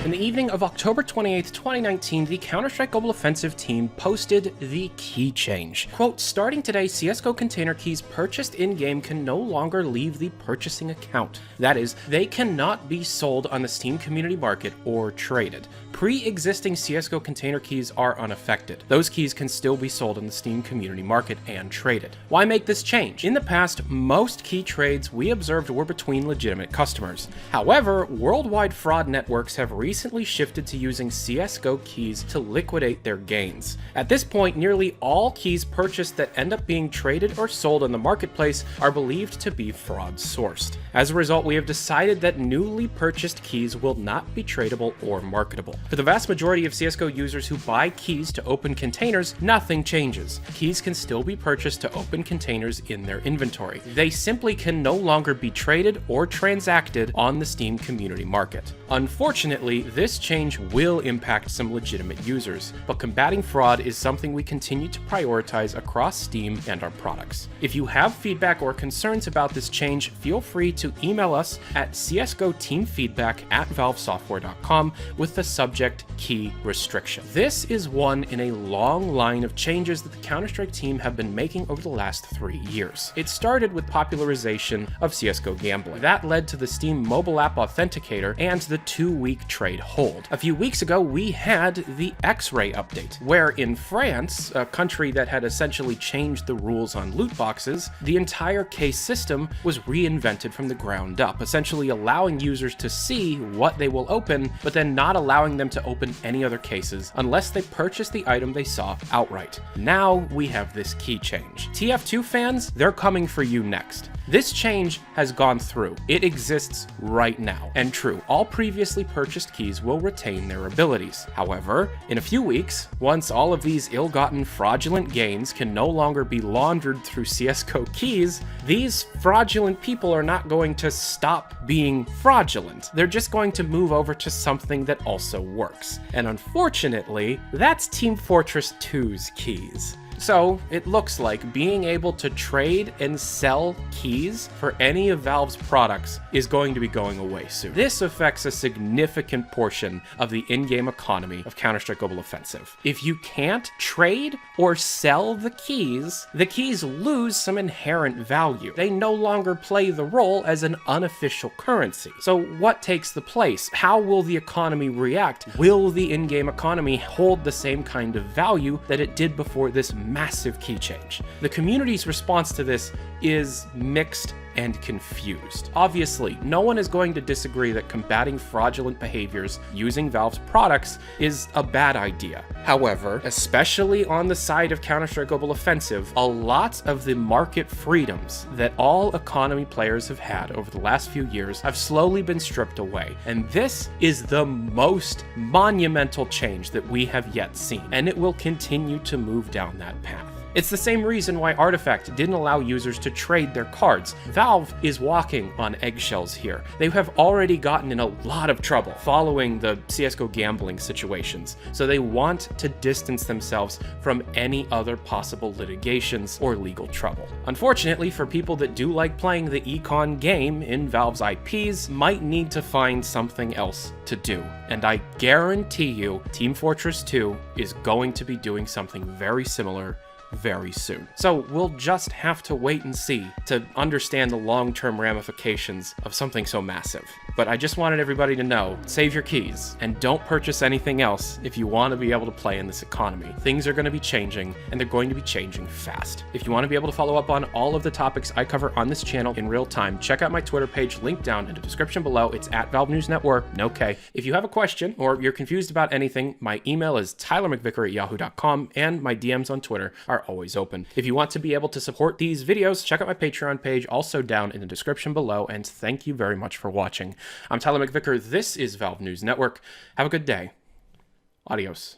In the evening of October 28th, 2019, the Counter-Strike Global Offensive team posted the key change. Quote, starting today, CSGO container keys purchased in-game can no longer leave the purchasing account. That is, they cannot be sold on the Steam community market or traded. Pre-existing CSGO container keys are unaffected. Those keys can still be sold on the Steam community market and traded. Why make this change? In the past, most key trades we observed were between legitimate customers. However, worldwide fraud networks have recently shifted to using CSGO keys to liquidate their gains. At this point, nearly all keys purchased that end up being traded or sold on the marketplace are believed to be fraud-sourced. As a result, we have decided that newly purchased keys will not be tradable or marketable. For the vast majority of CSGO users who buy keys to open containers, nothing changes. Keys can still be purchased to open containers in their inventory. They simply can no longer be traded or transacted on the Steam community market. Unfortunately, this change will impact some legitimate users, but combating fraud is something we continue to prioritize across Steam and our products. If you have feedback or concerns about this change, feel free to email us at csgoteamfeedback@valvesoftware.com with the subject key restriction. This is one in a long line of changes that the Counter-Strike team have been making over the last 3 years. It started with popularization of CSGO gambling. That led to the Steam mobile app authenticator and the 2-week trade hold. A few weeks ago, we had the X-Ray update, where in France, a country that had essentially changed the rules on loot boxes, the entire case system was reinvented from the ground up, essentially allowing users to see what they will open, but then not allowing them to open any other cases unless they purchase the item they saw outright. Now we have this key change. TF2 fans, they're coming for you next. This change has gone through. It exists right now. And true, all previously purchased keys will retain their abilities. However, in a few weeks, once all of these ill-gotten fraudulent gains can no longer be laundered through CSGO keys, these fraudulent people are not going to stop being fraudulent. They're just going to move over to something that also works. And unfortunately, that's Team Fortress 2's keys. So, it looks like being able to trade and sell keys for any of Valve's products is going to be going away soon. This affects a significant portion of the in-game economy of Counter-Strike Global Offensive. If you can't trade or sell the keys lose some inherent value. They no longer play the role as an unofficial currency. So what takes the place? How will the economy react? Will the in-game economy hold the same kind of value that it did before this massive key change? The community's response to this is mixed and confused. Obviously, no one is going to disagree that combating fraudulent behaviors using Valve's products is a bad idea. However, especially on the side of Counter-Strike Global Offensive, a lot of the market freedoms that all economy players have had over the last few years have slowly been stripped away. And this is the most monumental change that we have yet seen, and it will continue to move down that path. It's the same reason why Artifact didn't allow users to trade their cards. Valve is walking on eggshells here. They have already gotten in a lot of trouble following the CSGO gambling situations, so they want to distance themselves from any other possible litigations or legal trouble. Unfortunately, for people that do like playing the econ game in Valve's IPs, might need to find something else to do. And I guarantee you, Team Fortress 2 is going to be doing something very similar very soon. So we'll just have to wait and see to understand the long-term ramifications of something so massive. But I just wanted everybody to know, save your keys and don't purchase anything else if you want to be able to play in this economy. Things are going to be changing, and they're going to be changing fast. If you want to be able to follow up on all of the topics I cover on this channel in real time, check out my Twitter page, linked down in the description below. It's at Valve News Network, no K. If you have a question or you're confused about anything, my email is tylermcvicker@yahoo.com, and my DMs on Twitter are always open. If you want to be able to support these videos, check out my Patreon page, also down in the description below, and thank you very much for watching. I'm Tyler McVicker, this is Valve News Network. Have a good day. Adios.